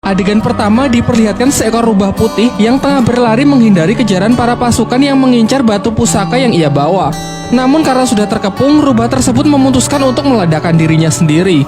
Adegan pertama diperlihatkan seekor rubah putih yang tengah berlari menghindari kejaran para pasukan yang mengincar batu pusaka yang ia bawa. Namun karena sudah terkepung, rubah tersebut memutuskan untuk meledakkan dirinya sendiri.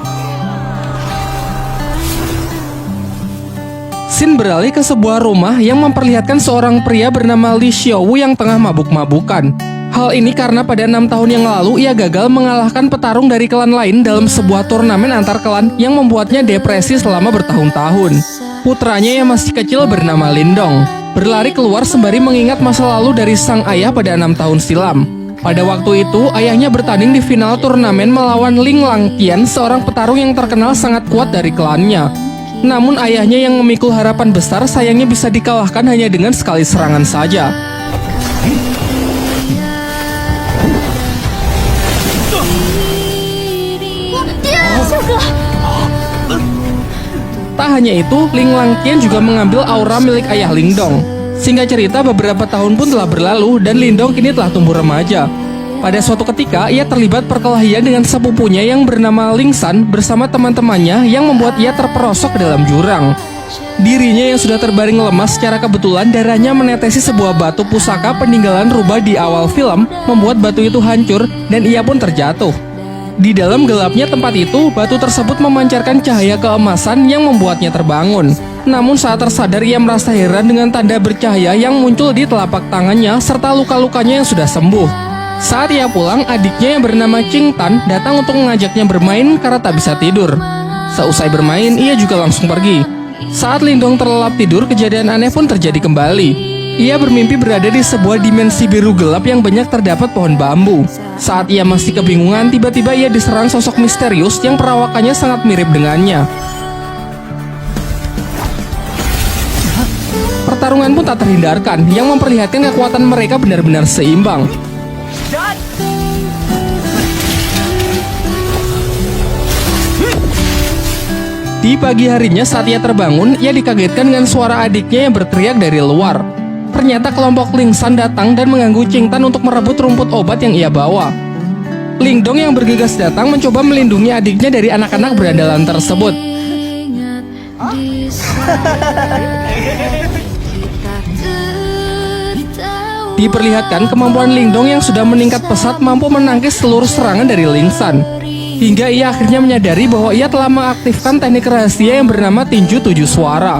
Scene beralih ke sebuah rumah yang memperlihatkan seorang pria bernama Li Xiaowu yang tengah mabuk-mabukan. Hal ini karena pada 6 tahun yang lalu ia gagal mengalahkan petarung dari klan lain dalam sebuah turnamen antar klan yang membuatnya depresi selama bertahun-tahun. Putranya yang masih kecil bernama Lindong berlari keluar sembari mengingat masa lalu dari sang ayah pada 6 tahun silam. Pada waktu itu, ayahnya bertanding di final turnamen melawan Ling Langtian, seorang petarung yang terkenal sangat kuat dari klannya. Namun ayahnya yang memikul harapan besar sayangnya bisa dikalahkan hanya dengan sekali serangan saja. Tak hanya itu, Ling Langtian juga mengambil aura milik ayah Lindong. Singkat cerita, beberapa tahun pun telah berlalu dan Lindong kini telah tumbuh remaja. Pada suatu ketika, ia terlibat perkelahian dengan sepupunya yang bernama Ling San bersama teman-temannya yang membuat ia terperosok ke dalam jurang. Dirinya yang sudah terbaring lemas secara kebetulan darahnya menetesi sebuah batu pusaka peninggalan rubah di awal film, membuat batu itu hancur dan ia pun terjatuh. Di dalam gelapnya tempat itu, batu tersebut memancarkan cahaya keemasan yang membuatnya terbangun. Namun saat tersadar ia merasa heran dengan tanda bercahaya yang muncul di telapak tangannya serta luka-lukanya yang sudah sembuh. Saat ia pulang, adiknya yang bernama Qing Tan datang untuk mengajaknya bermain karena tak bisa tidur. Seusai bermain, ia juga langsung pergi. Saat Lindong terlelap tidur, kejadian aneh pun terjadi kembali. Ia bermimpi berada di sebuah dimensi biru gelap yang banyak terdapat pohon bambu. Saat ia masih kebingungan, tiba-tiba ia diserang sosok misterius yang perawakannya sangat mirip dengannya. Pertarungan pun tak terhindarkan, yang memperlihatkan kekuatan mereka benar-benar seimbang. Di pagi harinya saat ia terbangun, ia dikagetkan dengan suara adiknya yang berteriak dari luar. Ternyata kelompok Ling San datang dan mengganggu Qing Tan untuk merebut rumput obat yang ia bawa. Lindong yang bergegas datang mencoba melindungi adiknya dari anak-anak berandalan tersebut. Diperlihatkan kemampuan Lindong yang sudah meningkat pesat mampu menangkis seluruh serangan dari Ling San. Hingga ia akhirnya menyadari bahwa ia telah mengaktifkan teknik rahasia yang bernama tinju 7 suara.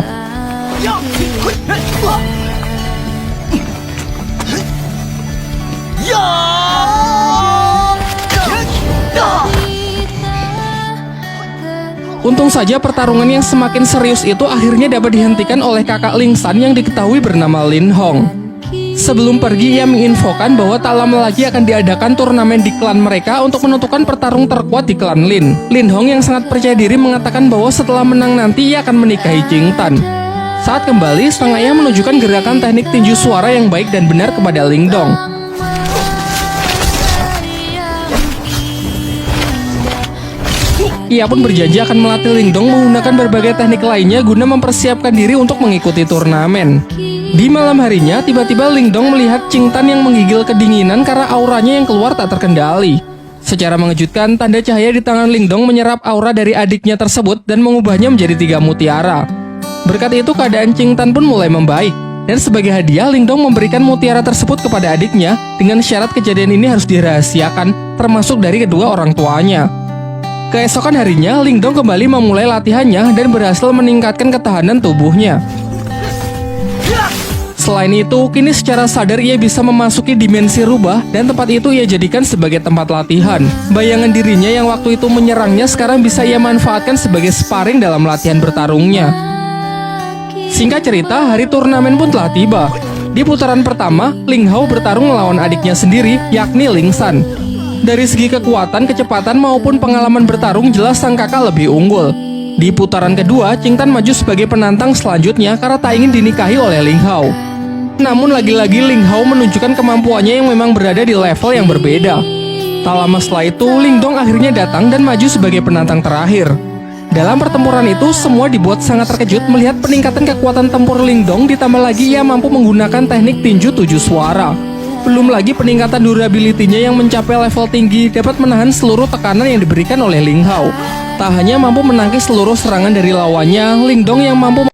Untung saja pertarungan yang semakin serius itu akhirnya dapat dihentikan oleh kakak Ling San yang diketahui bernama Lin Hong. Sebelum pergi, ia menginfokan bahwa tak lama lagi akan diadakan turnamen di klan mereka untuk menentukan pertarung terkuat di klan Lin. Lin Hong yang sangat percaya diri mengatakan bahwa setelah menang nanti ia akan menikahi Qing Tan. Saat kembali, sang ayah menunjukkan gerakan teknik tinju suara yang baik dan benar kepada Lindong. Ia pun berjanji akan melatih Lindong menggunakan berbagai teknik lainnya guna mempersiapkan diri untuk mengikuti turnamen. Di malam harinya, tiba-tiba Lindong melihat Qing Tan yang menggigil kedinginan karena auranya yang keluar tak terkendali. Secara mengejutkan, tanda cahaya di tangan Lindong menyerap aura dari adiknya tersebut dan mengubahnya menjadi 3 mutiara. Berkat itu, keadaan Qing Tan pun mulai membaik. Dan sebagai hadiah, Lindong memberikan mutiara tersebut kepada adiknya dengan syarat kejadian ini harus dirahasiakan, termasuk dari kedua orang tuanya. Keesokan harinya, Lindong kembali memulai latihannya dan berhasil meningkatkan ketahanan tubuhnya. Selain itu, kini secara sadar ia bisa memasuki dimensi rubah dan tempat itu ia jadikan sebagai tempat latihan. Bayangan dirinya yang waktu itu menyerangnya sekarang bisa ia manfaatkan sebagai sparring dalam latihan bertarungnya. Singkat cerita, hari turnamen pun telah tiba. Di putaran pertama, Ling Hao bertarung melawan adiknya sendiri, yakni Ling San. Dari segi kekuatan, kecepatan maupun pengalaman bertarung jelas sang kakak lebih unggul. Di putaran kedua, Qing Tan maju sebagai penantang selanjutnya karena tak ingin dinikahi oleh Ling Hao. Namun lagi-lagi Ling Hao menunjukkan kemampuannya yang memang berada di level yang berbeda. Tak lama setelah itu, Lindong akhirnya datang dan maju sebagai penantang terakhir. Dalam pertempuran itu, semua dibuat sangat terkejut melihat peningkatan kekuatan tempur Lindong, ditambah lagi ia mampu menggunakan teknik tinju 7 suara. Belum lagi peningkatan durability-nya yang mencapai level tinggi dapat menahan seluruh tekanan yang diberikan oleh Ling Hao. Tak hanya mampu menangkis seluruh serangan dari lawannya, Lindong yang mampu